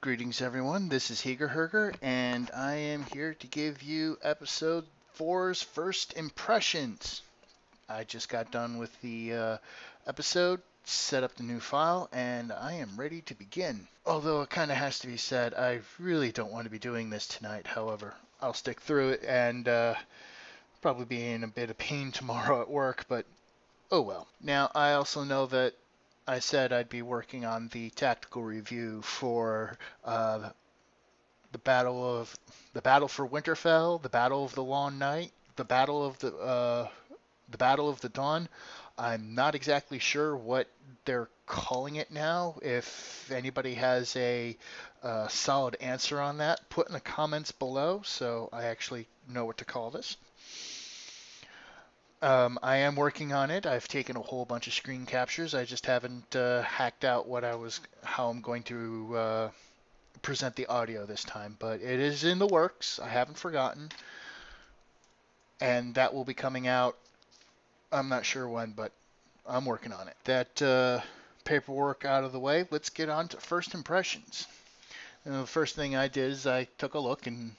Greetings, everyone. This is Hegerherger, and I am here to give you episode 4's first impressions. I just got done with the episode, set up the new file, and I am ready to begin. Although it kind of has to be said, I really don't want to be doing this tonight. However, I'll stick through it and probably be in a bit of pain tomorrow at work, but oh well. Now, I also know that I said I'd be working on the tactical review for the battle for Winterfell, the Battle of the Long Night, the Battle of the Dawn. I'm not exactly sure what they're calling it now. If anybody has a solid answer on that, put in the comments below so I actually know what to call this. I am working on it. I've taken a whole bunch of screen captures. I just haven't hacked out how I'm going to present the audio this time, but it is in the works. I haven't forgotten, and that will be coming out. I'm not sure when, but I'm working on it. That paperwork out of the way, let's get on to first impressions. The first thing I did is I took a look and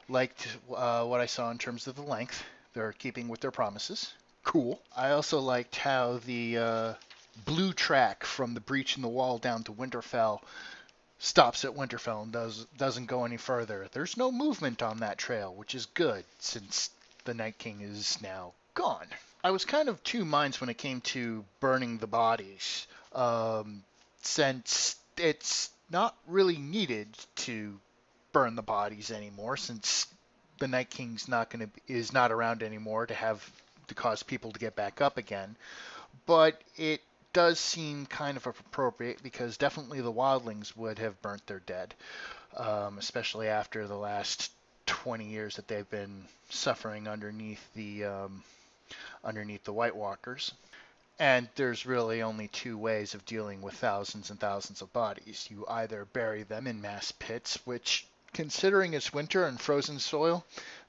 liked what I saw in terms of the length. They're keeping with their promises. Cool. I also liked how the blue track from the breach in the wall down to Winterfell stops at Winterfell and doesn't go any further. There's no movement on that trail, which is good since the Night King is now gone. I was kind of two minds when it came to burning the bodies, since it's not really needed to burn the bodies anymore, since the Night King's is not around anymore to cause people to get back up again. But it does seem kind of appropriate because definitely the wildlings would have burnt their dead, especially after the last 20 years that they've been suffering underneath the White Walkers. And there's really only two ways of dealing with thousands and thousands of bodies. You either bury them in mass pits, which, considering it's winter and frozen soil,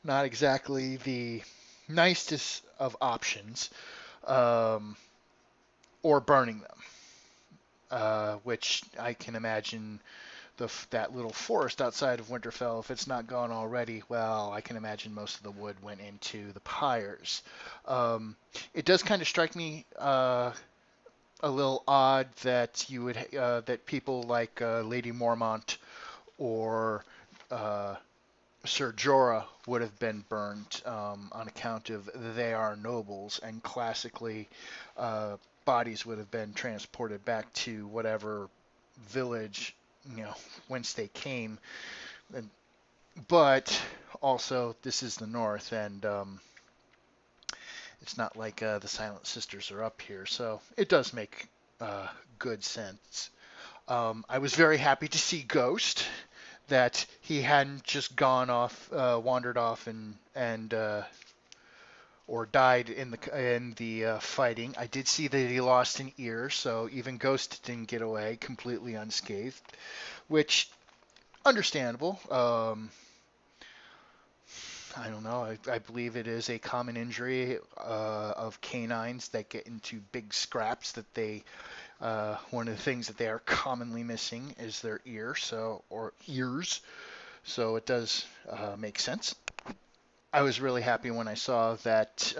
not exactly the nicest of options, or burning them, which I can imagine that little forest outside of Winterfell, if it's not gone already, well, I can imagine most of the wood went into the pyres. It does kind of strike me a little odd that that people like Lady Mormont or Ser Jorah would have been burned on account of they are nobles, and classically bodies would have been transported back to whatever village, whence they came. But also, this is the North, and it's not like the Silent Sisters are up here, so it does make good sense. I was very happy to see Ghost, that he hadn't just wandered off and or died in the fighting. I did see that he lost an ear, so even Ghost didn't get away completely unscathed, which understandable. I don't know. I believe it is a common injury of canines that get into big scraps that one of the things that they are commonly missing is their or ears. So it does make sense. I was really happy when I saw that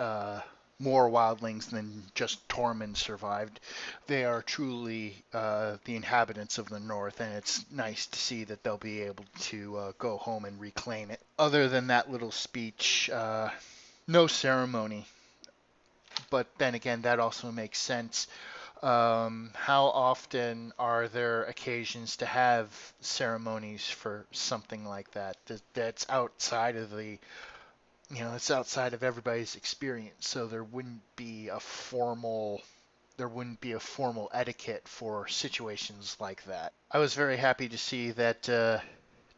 more wildlings than just Tormund survived. They are truly the inhabitants of the North, and it's nice to see that they'll be able to go home and reclaim it. Other than that little speech, no ceremony. But then again, that also makes sense. How often are there occasions to have ceremonies for something like that? That's outside of it's outside of everybody's experience, so there wouldn't be a formal etiquette for situations like that. I was very happy to see that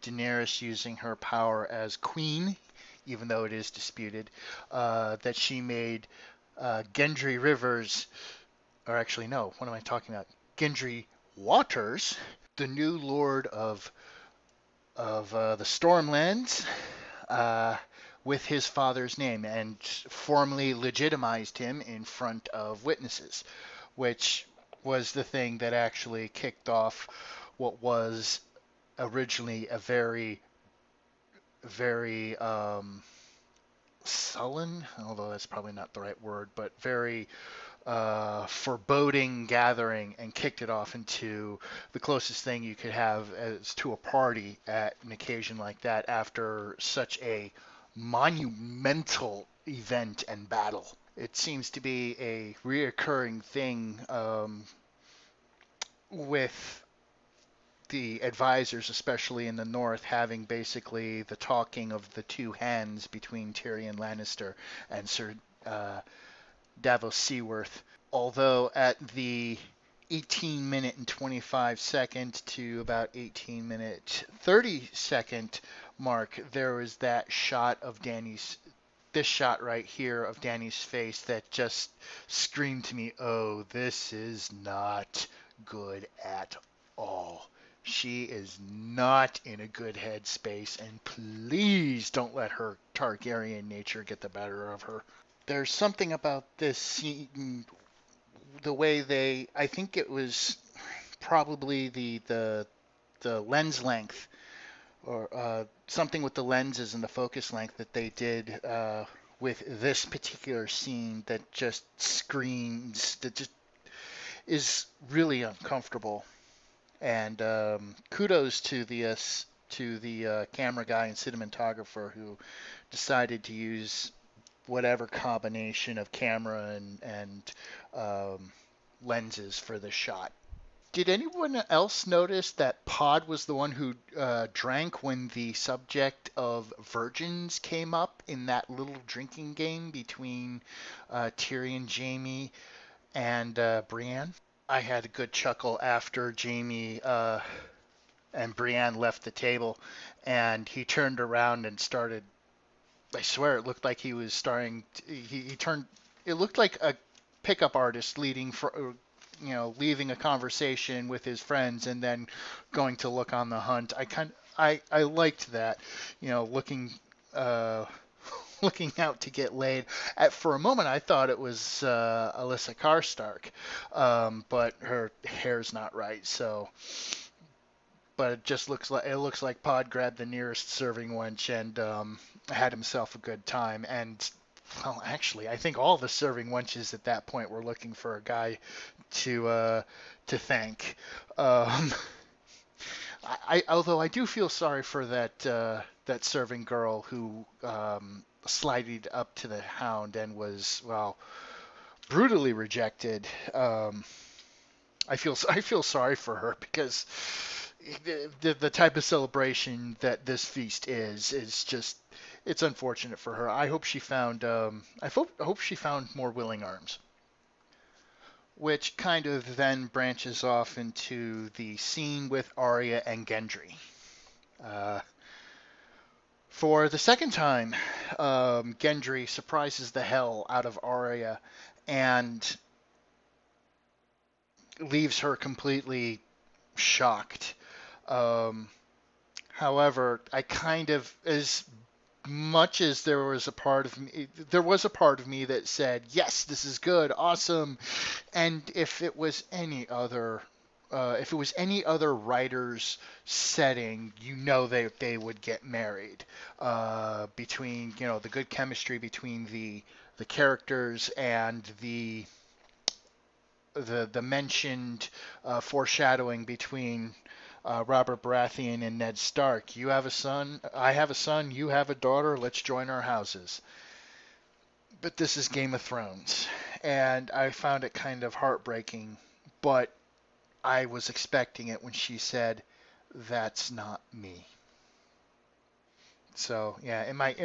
Daenerys, using her power as queen, even though it is disputed, that she made Gendry Rivers, or actually no, what am I talking about? Gendry Waters, the new lord of the Stormlands, with his father's name, and formally legitimized him in front of witnesses, which was the thing that actually kicked off what was originally a very, very sullen, although that's probably not the right word, but very foreboding gathering, and kicked it off into the closest thing you could have as to a party at an occasion like that after such a monumental event and battle. It seems to be a reoccurring thing with the advisors, especially in the North, having basically the talking of the two hands between Tyrion Lannister and Sir uh, Davos Seaworth. Although at the 18-minute and 25-second to about 18-minute 30-second mark, there was that shot of this shot right here of Dany's face that just screamed to me, oh, this is not good at all. She is not in a good headspace, and please don't let her Targaryen nature get the better of her. There's something about this scene, the way I think it was probably the lens length, or something with the lenses and the focus length that they did with this particular scene that just screams, that just is really uncomfortable. And kudos to the camera guy and cinematographer who decided to use whatever combination of camera and um, lenses for the shot. Did anyone else notice that Pod was the one who drank when the subject of virgins came up in that little drinking game between Tyrion, Jaime, and Brienne? I had a good chuckle after Jaime and Brienne left the table, and he turned around and started. I swear, it looked like he was starting. He turned. It looked like a pickup artist leading for, leaving a conversation with his friends and then going to look on the hunt. I liked that, looking uh, looking out to get laid. For a moment, I thought it was Alyssa Karstark, but her hair's not right, so. But it looks like Pod grabbed the nearest serving wench and had himself a good time. And well, actually, I think all the serving wenches at that point were looking for a guy to thank. Um, although I do feel sorry for that serving girl who slided up to the Hound and was, well, brutally rejected. I feel sorry for her because the type of celebration that this feast is just, it's unfortunate for her. I hope she found I hope she found more willing arms, which kind of then branches off into the scene with Arya and Gendry. Uh, for the second time, Gendry surprises the hell out of Arya and leaves her completely shocked. Um, However, I kind of, as much as there was a part of me that said, yes, this is good, awesome. And if it was any other writer's setting, they would get married. Between, the good chemistry between the characters and the mentioned foreshadowing between Robert Baratheon and Ned Stark. You have a son, I have a son, you have a daughter, let's join our houses. But this is Game of Thrones, and I found it kind of heartbreaking, but I was expecting it when she said, "That's not me." So yeah, in my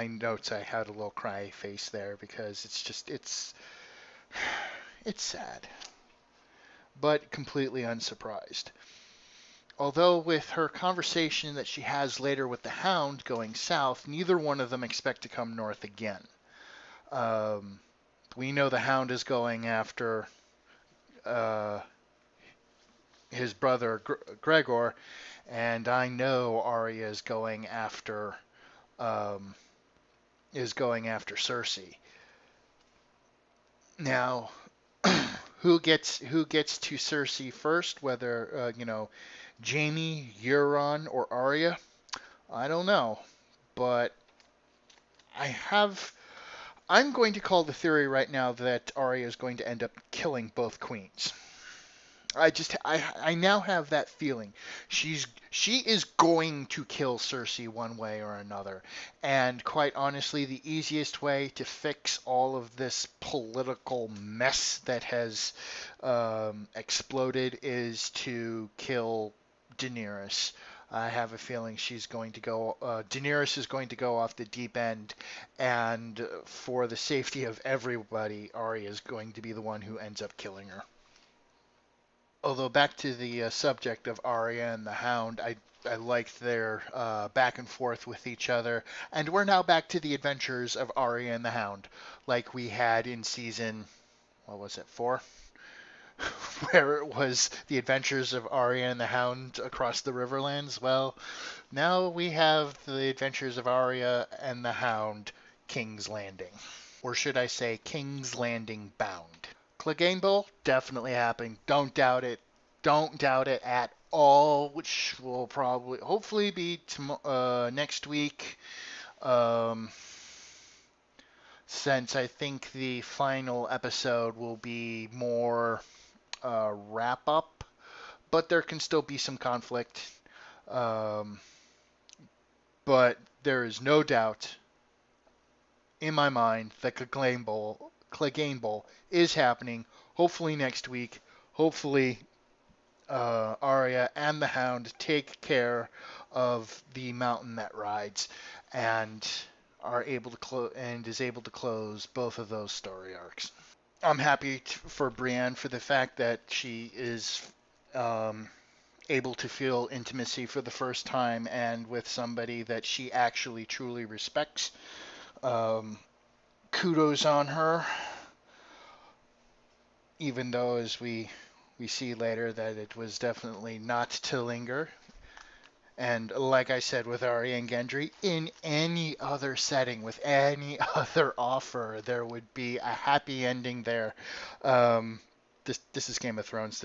notes, I had a little cry face there because it's sad, but completely unsurprised. Although with her conversation that she has later with the Hound going south, neither one of them expect to come north again. Um, we know the Hound is going after uh, his brother Gregor, and I know Arya um, is going after Cersei. Now, who gets to Cersei first? Whether Jaime, Euron, or Arya? I don't know, but I have. I'm going to call the theory right now that Arya is going to end up killing both queens. I now have that feeling. She is going to kill Cersei one way or another. And quite honestly, the easiest way to fix all of this political mess that has exploded is to kill Daenerys. I have a feeling she's going to go. Daenerys is going to go off the deep end, and for the safety of everybody, Arya is going to be the one who ends up killing her. Although back to the subject of Arya and the Hound, I liked their back and forth with each other, and we're now back to the adventures of Arya and the Hound, like we had in season, what was it, 4, where it was the adventures of Arya and the Hound across the Riverlands. Well, now we have the adventures of Arya and the Hound, King's Landing, or should I say, King's Landing bound. Clegane Bowl definitely happening. Don't doubt it. Don't doubt it at all. Which will probably, hopefully, be next week. Um, since I think the final episode will be more wrap up, but there can still be some conflict. Um, but there is no doubt in my mind that Clegane Bowl is happening. Hopefully next week. Hopefully Arya and the Hound take care of the mountain that rides, and are able to is able to close both of those story arcs. I'm happy for Brienne for the fact that she is um, able to feel intimacy for the first time and with somebody that she actually truly respects. Um, Kudos on her, even though as we see later that it was definitely not to linger. And like I said with Arya and Gendry, in any other setting, with any other offer, there would be a happy ending there. Um, this is Game of Thrones.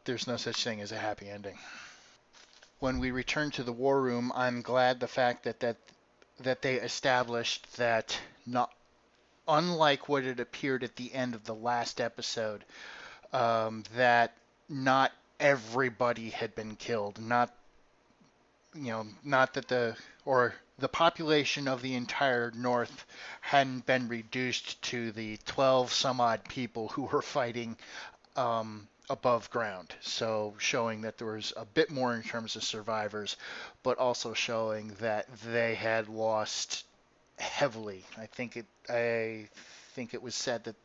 There's no such thing as a happy ending. When we return to the war room, I'm glad the fact that they established that, not unlike what it appeared at the end of the last episode, that not everybody had been killed. Not that the population of the entire North hadn't been reduced to the 12 some odd people who were fighting above ground. So showing that there was a bit more in terms of survivors, but also showing that they had lost heavily. I think it was said that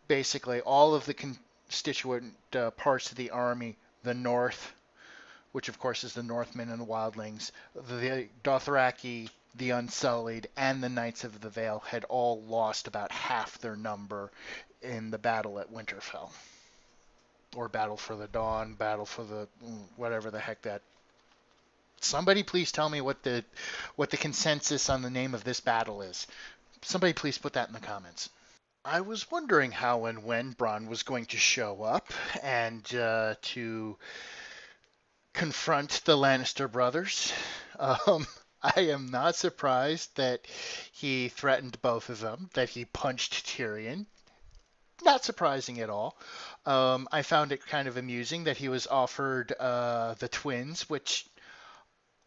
basically all of the constituent parts of the army, the North, which of course is the Northmen and the Wildlings, the Dothraki, the Unsullied, and the Knights of the Vale had all lost about half their number in the battle at Winterfell. Or Battle for the Dawn, Battle for the whatever the heck that. Somebody please tell me what the consensus on the name of this battle is. Somebody please put that in the comments. I was wondering how and when Bronn was going to show up and to confront the Lannister brothers. I am not surprised that he threatened both of them, that he punched Tyrion. Not surprising at all. I found it kind of amusing that he was offered the twins, which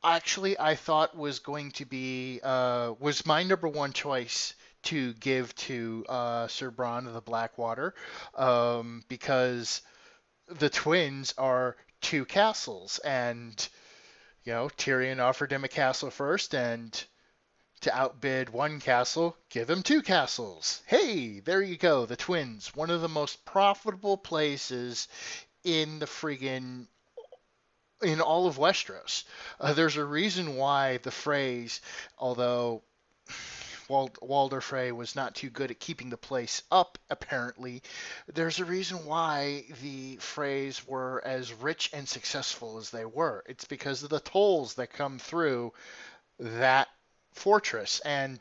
actually I thought was going to be was my number one choice to give to Sir Bronn of the Blackwater, because the twins are two castles, and Tyrion offered him a castle first, and to outbid one castle, give him two castles. Hey, there you go, the twins, one of the most profitable places in the friggin' in all of Westeros. There's a reason why the Freys, although Walder Frey was not too good at keeping the place up, apparently, there's a reason why the Freys were as rich and successful as they were. It's because of the tolls that come through that fortress. And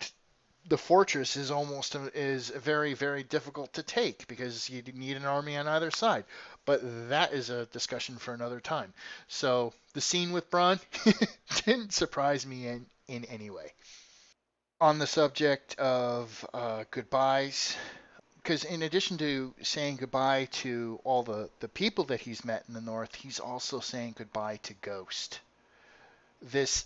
the fortress is very very difficult to take because you need an army on either side. But that is a discussion for another time. So the scene with Bronn didn't surprise me in any way. On the subject of goodbyes, because in addition to saying goodbye to all the people that he's met in the North, he's also saying goodbye to Ghost. This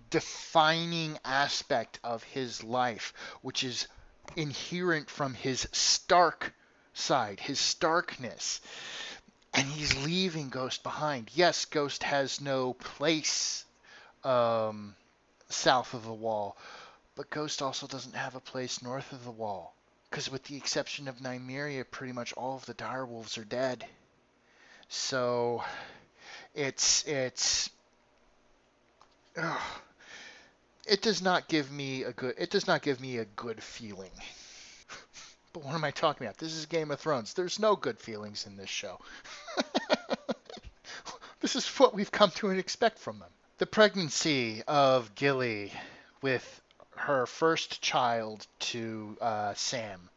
defining aspect of his life, which is inherent from his stark side, his starkness. And he's leaving Ghost behind. Yes, Ghost has no place um, south of the wall, but Ghost also doesn't have a place north of the wall. Because with the exception of Nymeria, pretty much all of the direwolves are dead. So it's ugh, it does not give me a good feeling. But what am I talking about? This is Game of Thrones. There's no good feelings in this show. This is what we've come to expect from them. The pregnancy of Gilly with her first child to Sam.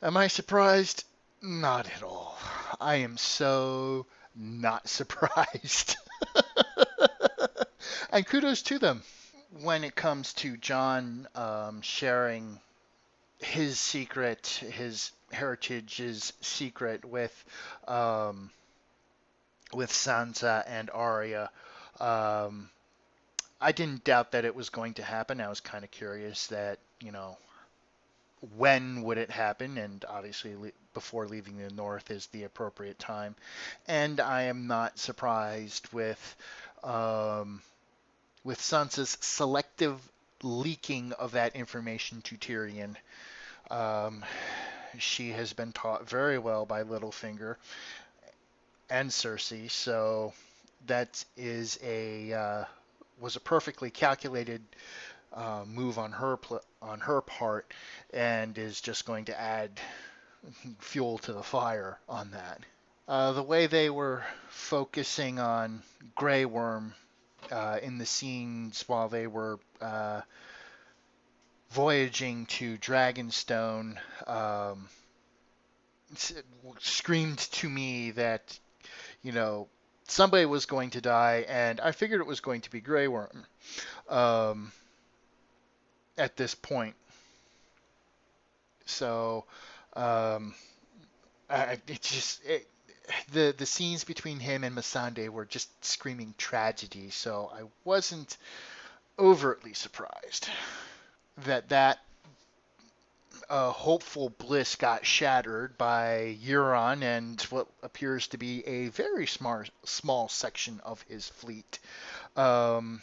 Am I surprised? Not at all. I am so not surprised. And kudos to them. When it comes to Jon sharing his secret, his heritage's secret um, with Sansa and Arya, um, I didn't doubt that it was going to happen. I was kind of curious that, when would it happen? And obviously, before leaving the North is the appropriate time. And I am not surprised um, with Sansa's selective leaking of that information to Tyrion. Um, she has been taught very well by Littlefinger and Cersei, so that is was a perfectly calculated move on on her part, and is just going to add fuel to the fire on that. The way they were focusing on Grey Worm in the scenes while they were voyaging to Dragonstone screamed to me that, you know, somebody was going to die, and I figured it was going to be Grey Worm at this point. So, um, the scenes between him and Missandei were just screaming tragedy. So I wasn't overtly surprised that hopeful bliss got shattered by Euron and what appears to be a very small section of his fleet. Um,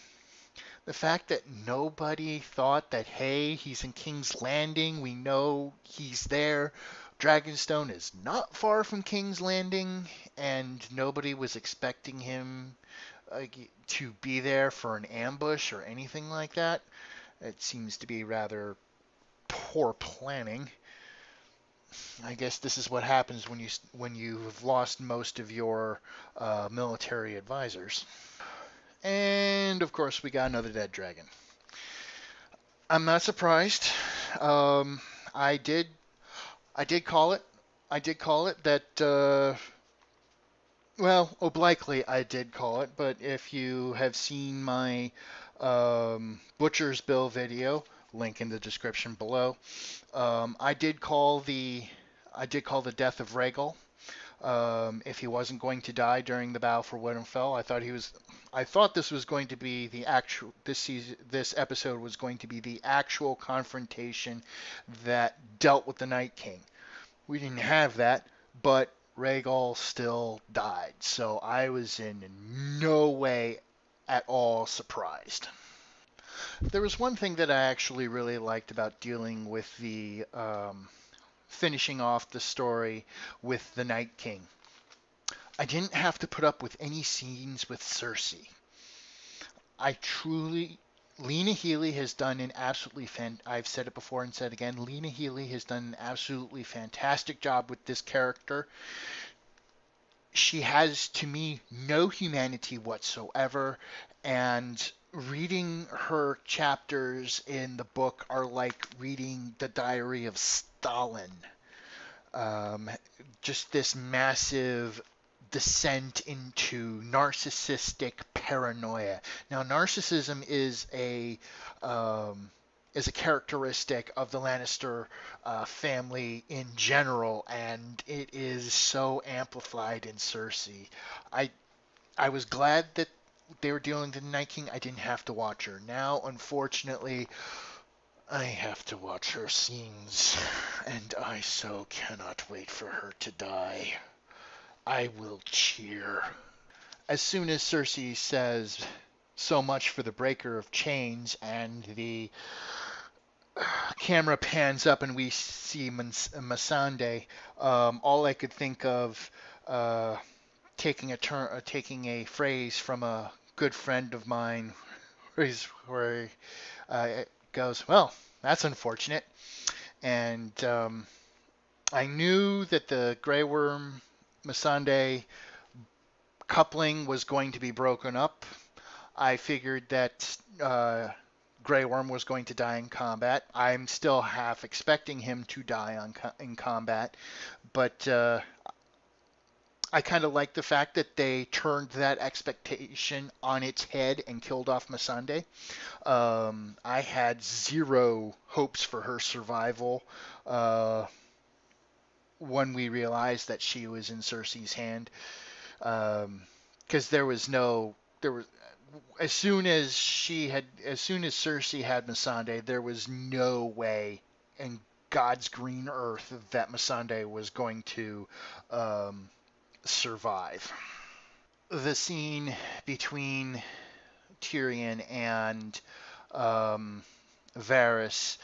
the fact that nobody thought that, hey, he's in King's Landing, we know he's there. Dragonstone is not far from King's Landing, and nobody was expecting him to be there for an ambush or anything like that. It seems to be rather poor planning. I guess this is what happens when you've lost most of your military advisors. And of course, we got another dead dragon. I'm not surprised. Um, I did I did call it. I did call it that. Well, obliquely I did call it, but if you have seen my Butcher's Bill video, link in the description below, I did call the death of Rhaegal. If he wasn't going to die during the battle for Winterfell, I thought this was going to be the actual this episode was going to be the actual confrontation that dealt with the Night King. We didn't have that, but Rhaegal still died, so I was in no way at all surprised. There was one thing that I actually really liked about dealing with the finishing off the story with the Night King. I didn't have to put up with any scenes with Cersei. Lena Headey has done an I've said it before and said again, Lena Headey has done an absolutely fantastic job with this character. She has, to me, no humanity whatsoever, and reading her chapters in the book are like reading the diary of Stalin. Um, just this massive descent into narcissistic paranoia. Now, narcissism um, is a characteristic of the Lannister family in general, and it is so amplified in Cersei. I I was glad that they were dealing with the Night King. I didn't have to watch her. Now, unfortunately, I have to watch her scenes, and I so cannot wait for her to die. I will cheer. As soon as Cersei says so much for the breaker of chains and the camera pans up and we see Masande, all I could think of uh, taking a phrase from a good friend of mine where it goes, well, that's unfortunate. And I knew that the Grey Worm Masande coupling was going to be broken up. I figured that Grey Worm was going to die in combat. I'm still half expecting him to die in combat, but I kind of like the fact that they turned that expectation on its head and killed off Masande. I had zero hopes for her survival uh, when we realized that she was in Cersei's hand, because there was as soon as Cersei had Missandei, there was no way in God's green earth that Missandei was going to um, survive. The scene between Tyrion and um, Varys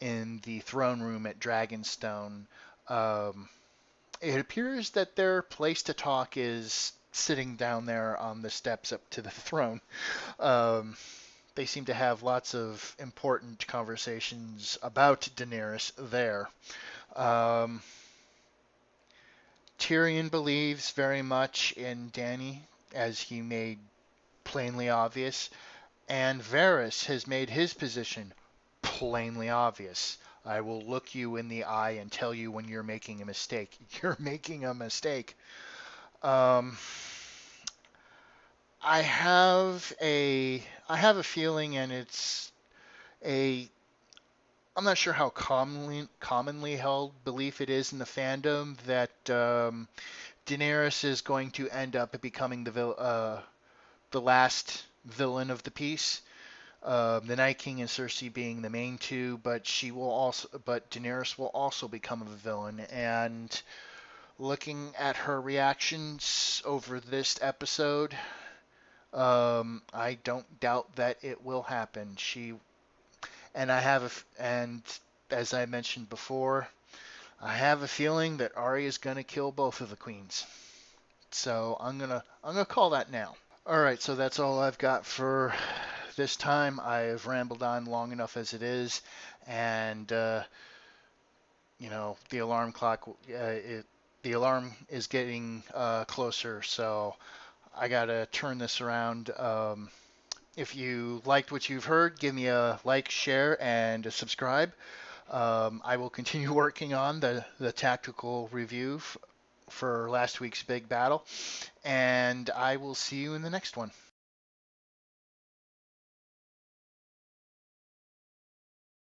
in the throne room at Dragonstone, um, it appears that their place to talk is sitting down there on the steps up to the throne. Um, they seem to have lots of important conversations about Daenerys there. Um, Tyrion believes very much in Dany, as he made plainly obvious, and Varys has made his position plainly obvious. I will look you in the eye and tell you when you're making a mistake. You're making a mistake. Um, I have a feeling, and a I'm not sure how commonly held belief it is in the fandom that Daenerys is going to end up becoming the last villain of the piece. The Night King and Cersei being the main two, but Daenerys will also become a villain. And looking at her reactions over this episode, I don't doubt that it will happen. And as I mentioned before, I have a feeling that Arya is gonna kill both of the queens. So I'm gonna call that now. All right, so that's all I've got for this time. I've rambled on long enough as it is, and the alarm clock, the alarm is getting closer, so I gotta turn this around. If you liked what you've heard, give me a like, share, and a subscribe. I will continue working on the tactical review for last week's big battle, and I will see you in the next one.